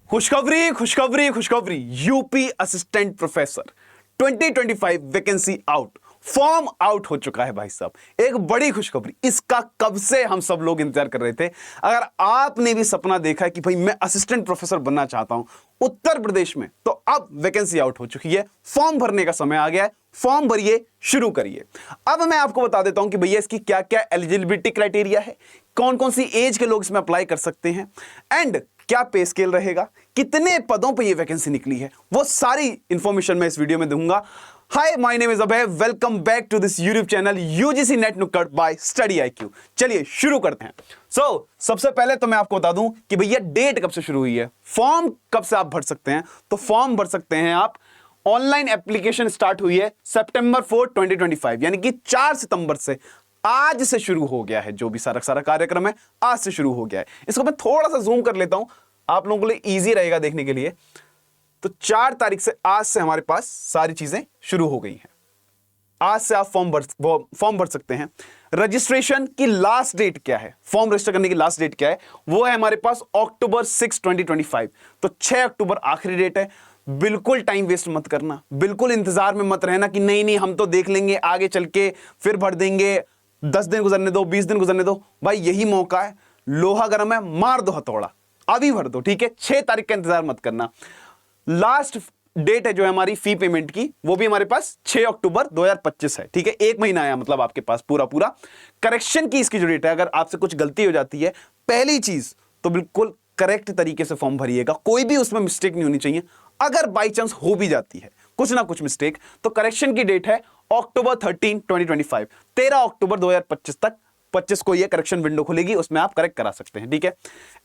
खुशखबरी खुशखबरी खुशखबरी, UP assistant professor 2025 vacancy out, form out हो चुका है भाई साहब। एक बड़ी खुशखबरी, इसका कब से हम सब लोग इंतजार कर रहे थे। अगर आपने भी सपना देखा है कि भाई मैं असिस्टेंट प्रोफेसर बनना चाहता हूं उत्तर प्रदेश में, तो अब वैकेंसी आउट हो चुकी है, फॉर्म भरने का समय आ गया है, फॉर्म भरिए, शुरू करिए। अब मैं आपको बता देता हूं कि भैया इसकी क्या क्या एलिजिबिलिटी क्राइटेरिया है, कौन कौन सी एज के लोग इसमें अप्लाई कर सकते हैं, एंड क्या पे स्केल रहेगा, कितने पदों पे ये वैकेंसी निकली है, वो सारी इंफॉर्मेशन मैं इस वीडियो में दूंगा। Hi, my name is Abhay, welcome back to this YouTube channel UGC NET Nukkad by study IQ। चलिए शुरू करते हैं। सबसे पहले तो मैं आपको बता दूं कि भैया डेट कब से शुरू हुई है, फॉर्म कब से आप भर सकते हैं। तो फॉर्म भर सकते हैं आप, ऑनलाइन एप्लीकेशन स्टार्ट हुई है September 4, 2025, यानी कि 4 सितंबर से, आज से शुरू हो गया है। जो भी सारा कार्यक्रम है आज से शुरू हो गया है। इसको मैं थोड़ा सा जूम कर लेता हूं, आप लोगों के लिए इजी रहेगा देखने के लिए। तो 4 तारीख से, आज से हमारे पास सारी चीजें शुरू हो गई हैं। आज से आप फॉर्म भर सकते हैं। रजिस्ट्रेशन की लास्ट डेट क्या है, फॉर्म रजिस्टर करने की लास्ट डेट क्या है, वो है हमारे पास October 6, 2025। तो 6 अक्टूबर आखिरी डेट है। बिल्कुल टाइम वेस्ट मत करना, बिल्कुल इंतजार में मत रहना कि नहीं हम तो देख लेंगे आगे चल के, फिर भर देंगे, 10 दिन गुजरने दो, 20 दिन गुजरने दो। भाई यही मौका है, लोहा गर्म है, मार दो हथौड़ा, अभी भर दो, ठीक है। 6 तारीख का इंतजार मत करना। लास्ट डेट है जो है हमारी फी पेमेंट की, वो भी हमारे पास 6 अक्टूबर 2025 है, ठीक है। 1 महीना आया मतलब आपके पास पूरा। करेक्शन की इसकी जो डेट है, अगर आपसे कुछ गलती हो जाती है, पहली चीज तो बिल्कुल करेक्ट तरीके से फॉर्म भरिएगा, कोई भी उसमें मिस्टेक नहीं होनी चाहिए। अगर बाई चांस हो भी जाती है कुछ ना कुछ मिस्टेक, तो करेक्शन की डेट है October 13, 2025, 13 अक्टूबर 2025 तक। 25 को ये करेक्शन विंडो खुलेगी, उसमें आप करेक्ट करा सकते हैं, ठीक है।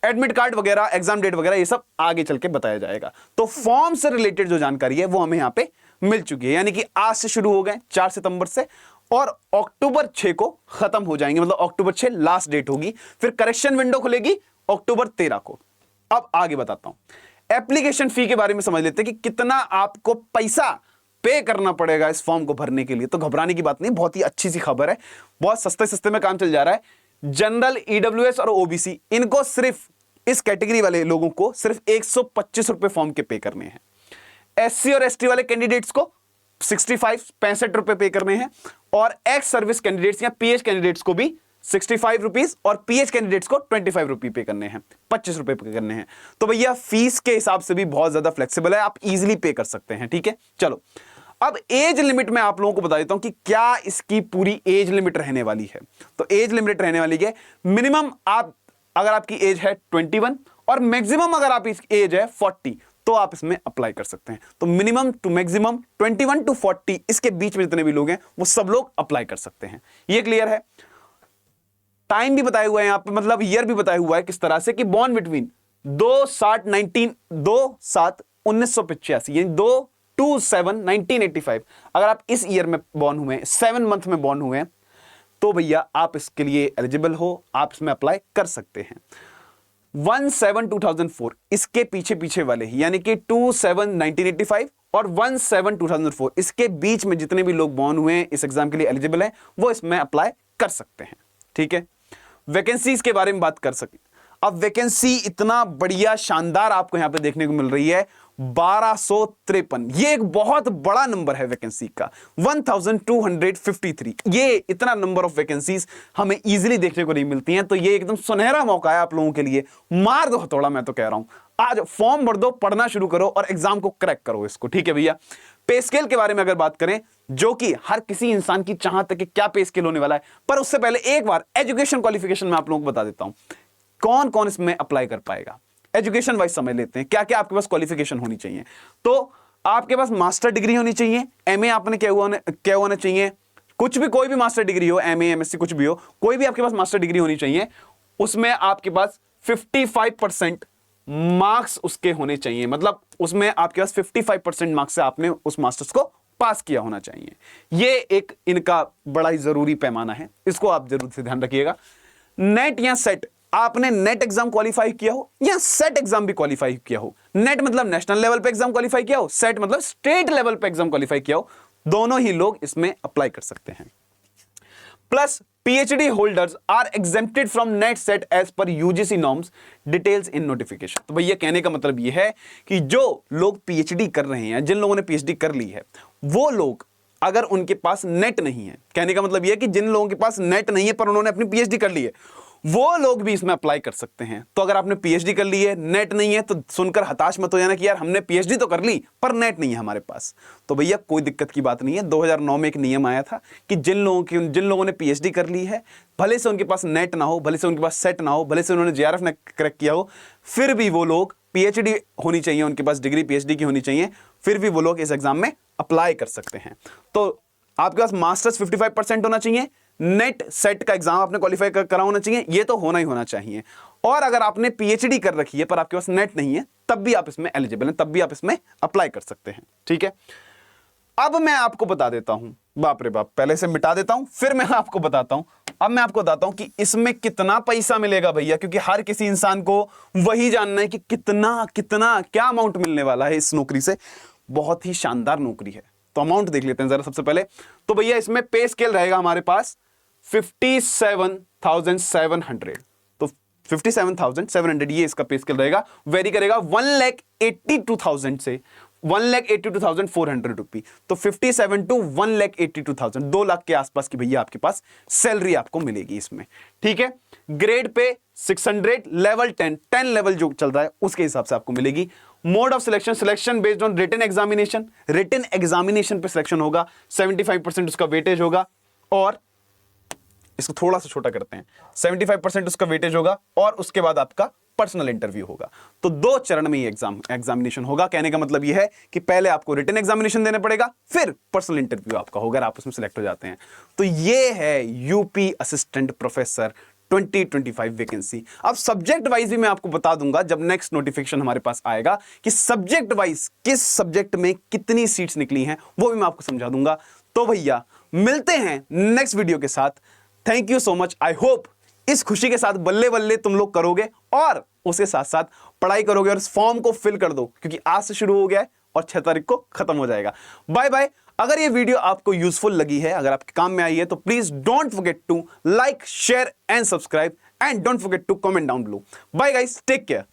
एडमिट कार्ड वगैरह, एग्जाम डेट वगैरह, ये सब आगे चल के बताया जाएगा। तो फॉर्म से रिलेटेड जो जानकारी है वो हमें यहां पे मिल चुकी है, यानी कि आज से शुरू हो गए 4 सितंबर से, और October 6 को खत्म हो जाएंगे, मतलब October 6 लास्ट डेट होगी। फिर करेक्शन विंडो खुलेगी October 13 को। अब आगे बताता हूं। एप्लीकेशन फी के बारे में समझ लेते हैं कि कितना आपको पैसा पे करना पड़ेगा इस फॉर्म को भरने के लिए। तो घबराने की बात नहीं, बहुत ही अच्छी सी खबर है, बहुत सस्ते में काम चल जा रहा है। जनरल, EWS और OBC, इनको सिर्फ, इस कैटेगरी वाले लोगों को सिर्फ 125 रुपए फॉर्म के पे करने हैं। SC और ST वाले कैंडिडेट्स को 65 रुपए पे करने हैं, और एक्स सर्विस कैंडिडेट्स या PH कैंडिडेट्स को भी 65 रुपीज, और PH कैंडिडेट्स को 25 रुपये पे करने हैं, 25 रुपए पे करने हैं। तो भैया फीस के हिसाब से भी बहुत ज्यादा फ्लेक्सिबल है, आप इजीली पे कर सकते हैं, ठीक है। चलो, अब एज लिमिट में आप लोगों को बता देता हूं कि क्या इसकी पूरी एज लिमिट रहने वाली है। तो एज लिमिट रहने वाली है, मिनिमम आप, अगर आपकी एज है 21 और मैक्सिमम अगर आप इसकी एज है 40, तो आप इसमें अप्लाई कर सकते हैं। तो मिनिमम टू मैक्सिमम 21 to 40, इसके बीच में जितने भी लोग हैं वो सब लोग अप्लाई कर सकते हैं। ये क्लियर है। टाइम भी बताया हुआ है यहां पे, मतलब ईयर भी बताया हुआ है किस तरह से, कि बॉर्न बिटवीन 2/7/1985, यानी 2/7/1985। अगर आप इस ईयर में बॉर्न हुए, 7 मंथ में बॉर्न हुए, तो भैया आप इसके लिए एलिजिबल हो, आप इसमें अप्लाई कर सकते हैं। 1/7/2004, इसके पीछे वाले ही, यानी कि 2/7/1985 और 1/7/2004, इसके बीच में जितने भी लोग बॉर्न हुए हैं, इस एग्जाम के लिए एलिजिबल हैं, वो इसमें अप्लाई कर सकते हैं, ठीक है। वैकेंसीज के बारे में बात कर सकें, अब वैकेंसी इतना बढ़िया शानदार आपको यहां पे देखने को मिल रही है, 1253। ये एक बहुत बड़ा नंबर है वैकेंसी का, 1253। ये इतना नंबर ऑफ वैकेंसीज हमें इजीली देखने को नहीं मिलती हैं। तो ये एकदम सुनहरा मौका है आप लोगों के लिए, मार दो हथौड़ा, मैं तो कह रहा हूं। आज फॉर्म भर दो, पढ़ना शुरू करो और एग्जाम को क्रैक करो इसको, ठीक है भैया। पे स्केल के बारे में अगर बात करें, जो कि हर किसी इंसान की चाहत है कि क्या पे स्केल होने वाला है, पर उससे पहले एक बार एजुकेशन क्वालिफिकेशन में आप लोगों को बता देता हूं कौन कौन इसमें अप्लाई कर पाएगा। एजुकेशन वाइज समझ लेते हैं क्या क्या आपके पास क्वालिफिकेशन होनी चाहिए। तो आपके पास मास्टर डिग्री होनी चाहिए, MA आपने क्या होना चाहिए, कुछ भी, कोई भी मास्टर डिग्री हो, MA MSc कुछ भी हो, कोई भी आपके पास मास्टर डिग्री होनी चाहिए। उसमें आपके पास 55% मार्क्स उसके होने चाहिए, मतलब उसमें आपके पास 55% मार्क्स से आपने उस मास्टर्स को पास किया होना चाहिए। ये एक इनका बड़ा ही जरूरी पैमाना है, इसको आप जरूर से ध्यान रखिएगा। नेट या सेट, आपने नेट एग्जाम क्वालिफाई किया हो या सेट एग्जाम भी क्वालिफाई किया हो। नेट मतलब नेशनल लेवल पे एग्जाम क्वालिफाई किया हो, सेट मतलब स्टेट लेवल पे एग्जाम क्वालिफाई किया हो, दोनों ही लोग इसमें अप्लाई कर सकते हैं। Plus PhD holders are exempted from net set as per UGC norms, details in notification। तो भैया कहने का मतलब ये है कि जो लोग PhD कर रहे हैं, जिन लोगों ने PhD कर ली है, वो लोग अगर उनके पास नेट नहीं है, कहने का मतलब ये है कि जिन लोगों के पास नेट नहीं है पर उन्होंने अपनी PhD कर ली है, वो लोग भी इसमें अप्लाई कर सकते हैं। तो अगर आपने PhD कर ली है, नेट नहीं है, तो सुनकर हताश मत हो जाना कि यार हमने PhD तो कर ली पर नेट नहीं है हमारे पास। तो भैया कोई दिक्कत की बात नहीं है। 2009 में एक नियम आया था कि जिन लोगों ने PhD कर ली है, भले से उनके पास नेट ना हो, भले से उनके पास सेट ना हो, भले से उन्होंने JRF ना क्रैक किया हो, फिर भी वो लोग PhD होनी चाहिए, उनके पास डिग्री PhD की होनी चाहिए, फिर भी वो लोग इस एग्जाम में अप्लाई कर सकते हैं। तो आपके पास मास्टर्स 55% होना चाहिए, नेट सेट का एग्जाम आपने क्वालिफाई करा होना चाहिए, ये तो होना ही होना चाहिए। और अगर आपने PhD कर रखी है पर आपके पास नेट नहीं है, तब भी आप इसमें एलिजिबल हैं, तब भी आप इसमें अप्लाई कर सकते हैं। ठीक है, अब मैं आपको बता देता हूं, बाप रे बाप, पहले से मिटा देता हूं फिर मैं आपको बताता हूं। अब मैं आपको बताता हूं कि इसमें कितना पैसा मिलेगा भैया, क्योंकि हर किसी इंसान को वही जानना है कि कितना कितना क्या अमाउंट मिलने वाला है इस नौकरी से। बहुत ही शानदार नौकरी है, तो अमाउंट देख लेते हैं जरा सबसे पहले। तो भैया इसमें पे स्केल रहेगा हमारे पास 57,700, तो 57,700 ये इसका पे स्केल रहेगा। वेरी करेगा 1,82,000 से 1,82,400 रुपी, तो 57 टू 1,82,000, 2 लाख के आसपास की भैया आपके पास सैलरी आपको मिलेगी इसमें। ठीक है, ग्रेड पे 600, लेवल 10 लेवल जो चल रहा है उसके हिसाब से आपको मिलेगी। Mode of selection based on written examination पे सिलेक्शन होगा, 75% उसका वेटेज होगा, और इसको थोड़ा सा छोटा करते हैं, 75% उसका वेटेज होगा, और उसके बाद आपका पर्सनल इंटरव्यू होगा। तो 2 चरण में ये एग्जामिनेशन होगा। कहने का मतलब ये है कि पहले आपको रिटन एग्जामिनेशन देना पड़ेगा, फिर पर्सनल इंटरव्यू आपका होगा, अगर आप उसमें सिलेक्ट हो जाते हैं। तो ये है यूपी असिस्टेंट प्रोफेसर 2025 वैकेंसी। अब सब्जेक्ट वाइज भी मैं आपको बता दूंगा जब नेक्स्ट नोटिफिकेशन हमारे पास आएगा कि सब्जेक्ट वाइज किस सब्जेक्ट में कितनी सीट्स निकली हैं, वो भी मैं आपको समझा दूंगा। तो भैया मिलते हैं नेक्स्ट वीडियो के साथ। Thank you so much. I hope इस खुशी के साथ बल्ले बल्ले तुम लोग करोगे और उसके साथ साथ पढ़ाई करोगे और इस फॉर्म को फिल कर दो, क्योंकि आज से शुरू हो गया है और 6 तारीख को खत्म हो जाएगा। Bye bye. अगर ये वीडियो आपको यूजफुल लगी है, अगर आपके काम में आई है, तो please don't forget to like, share and subscribe, and don't forget to comment down below. Bye guys, take care.